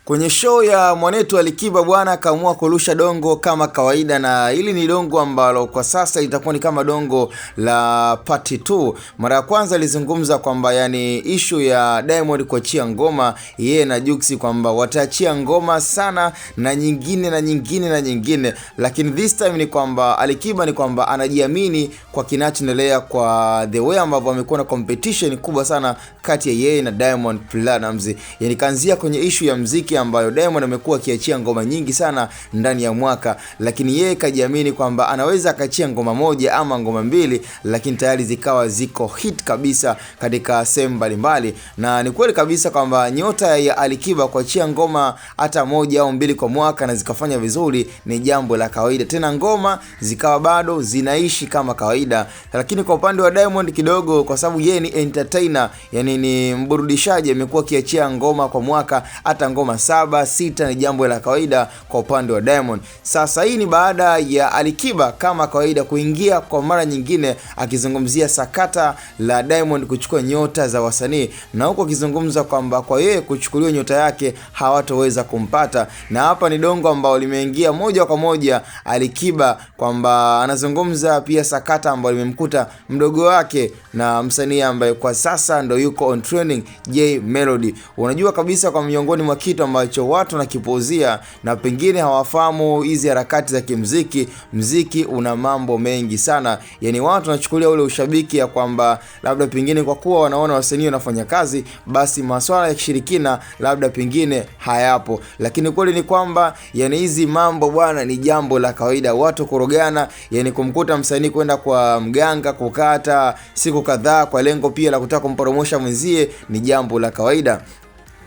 Kwenye show ya mwanetu Alikiba bwana kaamua kurusha dongo kama kawaida, na hili ni dongo ambalo kwa sasa itakuwa ni kama dongo la part 2. Mara ya kwanza alizungumza kwamba yani issue ya Diamond kuachia ngoma yeye na Jux kwamba wataachia ngoma sana na nyingine na nyingine na nyingine, lakini this time ni kwamba Alikiba ni kwamba anajiamini kwa kinachoendelea, kwa the way ambavyo amekuwa na competition kubwa sana kati ya yeye na Diamond Platnumz. Yani kaanzia kwenye issue ya muziki ambayo Diamond amekuwa akiachia ngoma nyingi sana ndani ya mwaka, lakini yeye kajiamini kwamba anaweza akaachia ngoma moja ama ngoma mbili, lakini tayari zikawa ziko hit kabisa katika sehemu mbalimbali. Na ni kweli kabisa kwamba nyota ya Alikiba kuachia ngoma hata moja au mbili kwa mwaka na zikafanya vizuri ni jambo la kawaida, tena ngoma zikawa bado zinaishi kama kawaida. Lakini kwa upande wa Diamond kidogo, kwa sababu yeye ni entertainer, yani ni mburudishaji, amekuwa akiachia ngoma kwa mwaka hata ngoma 7, 6 ni jambo la kawaida kwa upande wa Diamond. Sasa hii ni baada ya Alikiba kama kawaida kuingia kwa mara nyingine akizungumzia sakata la Diamond kuchukua nyota za wasanii, na huko akizungumza kwamba kwa yeye kuchukuliwa nyota yake hawatoweza kumpata. Na hapa ni dongo ambao limeingia moja kwa moja Alikiba kwamba anazungumza pia sakata ambao limemkuta mdogo wake na msanii ambaye kwa sasa ndo yuko on trending, Jay Melody. Unajua kabisa kwa miongoni mwa kitu ambacho watu wanakipuuzia na pengine hawafahamu hizi harakati za kimuziki, muziki una mambo mengi sana. Yani watu wanachukulia ule ushabiki ya kwamba labda pengine kwa kuwa wanaona wasanii wanafanya kazi basi masuala ya kishirikina labda pengine hayapo, lakini kweli ni kwamba yani hizi mambo bwana ni jambo la kawaida. Watu kurogana, yani kumkuta msanii kwenda kwa mganga kukata siku kadhaa kwa lengo pia la kutaka kumpromosha mwenzie ni jambo la kawaida.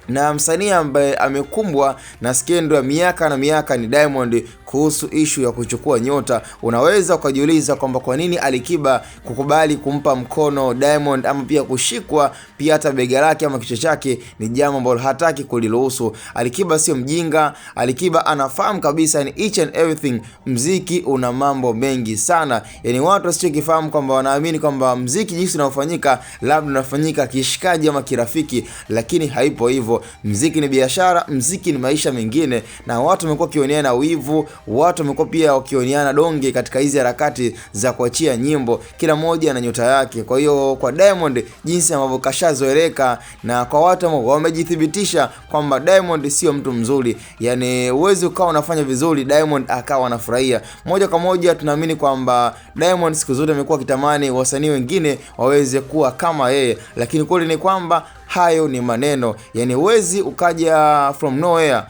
Na msanii ambaye amekumbwa na skendo ya miaka na miaka ni Diamond kuhusu issue ya kuchukua nyota. Unaweza ukajiuliza kwamba kwa nini Alikiba kukubali kumpa mkono Diamond ama pia kushikwa pia hata bega lake ama kichwa chake ni jambo ambalo hataki kuliruhusu. Alikiba sio mjinga, Alikiba anafahamu kabisa ni each and everything, mziki una mambo mengi sana. Yani watu wasichokifahamu kwamba wanaamini kwamba mziki jinsi unaofanyika labda unafanyika kishikaji ama kirafiki, lakini haipo hivyo. Mziki ni biashara, mziki ni maisha mengine, na watu wamekuwa kioniana wivu, watu wamekuwa pia wakioniana donge katika hizi harakati za kuachia nyimbo, kila mmoja na nyota yake. Kwa hiyo kwa Diamond jinsi ambavyo kashazoeleka na kwa watu ambao wamejithibitisha kwamba Diamond sio mtu mzuri, yani uwezi ukawa unafanya vizuri Diamond akawa anafurahia. Moja kwa moja tunaamini kwamba Diamond siku zote amekuwa kitamani wasanii wengine waweze kuwa kama yeye, lakini kweli ni kwamba hayo ni maneno. Yani uwezi ukaja from nowhere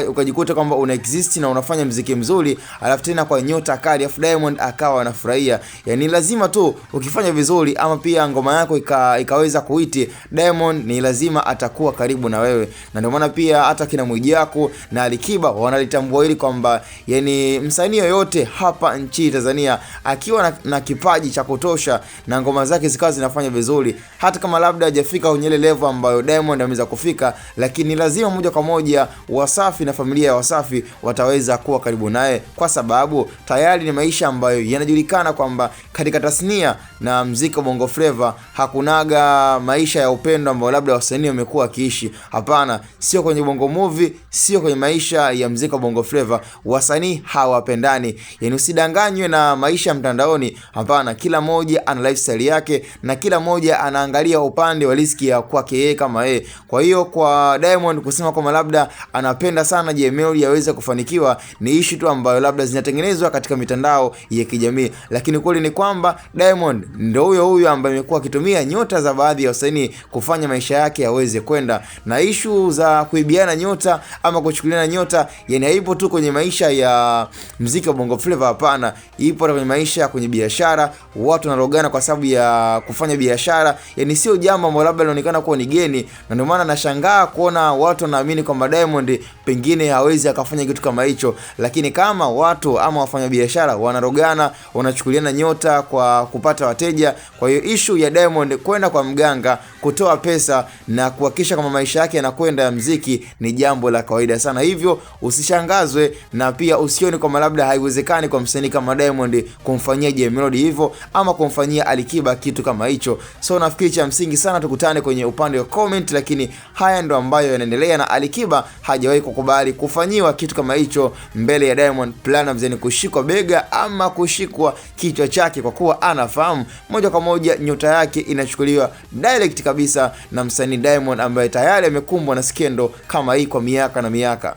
ukajikuta kwamba una exist na unafanya muziki mzuri alafu tena kwa nyota kali alafu Diamond akawa anafurahia. Yani lazima tu ukifanya vizuri ama pia ngoma yako ikaweza kuiti, Diamond ni lazima atakuwa karibu na wewe. Na ndio maana pia hata kina Mwijaku na Alikiba wanalitambua hili kwamba yani msanii yoyote hapa nchini Tanzania akiwa na kipaji cha kutosha na ngoma zake zikawa zinafanya vizuri, hata kama labda hajafika kwenye ile level ambayo Diamond ameweza kufika, lakini lazima moja kwa moja Wasafi na familia ya Wasafi wataweza kuwa karibu naye, kwa sababu tayari ni maisha ambayo yanajulikana kwamba katika tasnia na muziki wa Bongo Flava hakunaga maisha ya upendo ambayo labda wasanii wamekuwa kiishi. Hapana, sio kwenye Bongo Movie, sio kwenye maisha ya muziki wa Bongo Flava, wasanii hawapendani. Yani usidanganywe na maisha ya mtandaoni, hapana, kila moja ana lifestyle yake na kila moja anaangalia upande wa riziki ya kwake yeye kama yeye. Kwa hiyo kwa Diamond kusema kwamba labda anapenda sana Jay Melody aweze kufanikiwa ni issue tu ambayo labda zinatengenezwa katika mitandao ya kijamii, lakini kweli ni kwamba Diamond ndio huyo ambaye amekuwa akitumia nyota za baadhi ya wasanii kufanya maisha yake yaweze kwenda. Na issue za kuibiana nyota ama kuchukuliana nyota yani haipo tu kwenye maisha ya muziki wa Bongo Flava, hapana, ipo kwenye maisha, kwenye biashara. Watu wanarogana kwa sababu ya kufanya biashara, yani sio jambo ambalo labda linaonekana kuwa ni geni, na ndio maana nashangaa kuona watu wanaamini kwamba Diamond pengine hawezi akafanya kitu kama hicho. Lakini kama watu ama wafanya biashara wanarogana, wanachukuliana nyota kwa kupata wateja, kwa hiyo issue ya Diamond kwenda kwa mganga kutoa pesa na kuhakikisha kama maisha yake yanakwenda ya muziki ni jambo la kawaida sana. Hivyo usishangazwe na pia usione kwamba labda haiwezekani kwa msanii kama Diamond kumfanyia Jay Melody hivyo ama kumfanyia Alikiba kitu kama hicho. So nafikiri cha msingi sana tukutane kwenye upande upande wa comment, lakini haya ndo ambayo yanaendelea, na Alikiba hajawahi kukubali kufanyiwa kitu kama hicho mbele ya Diamond Platnumz, yani kushikwa bega ama kushikwa kichwa chake, kwa kuwa anafahamu moja kwa moja nyota yake inachukuliwa direct kabisa na msanii Diamond ambaye tayari amekumbwa na skendo kama hii kwa miaka na miaka.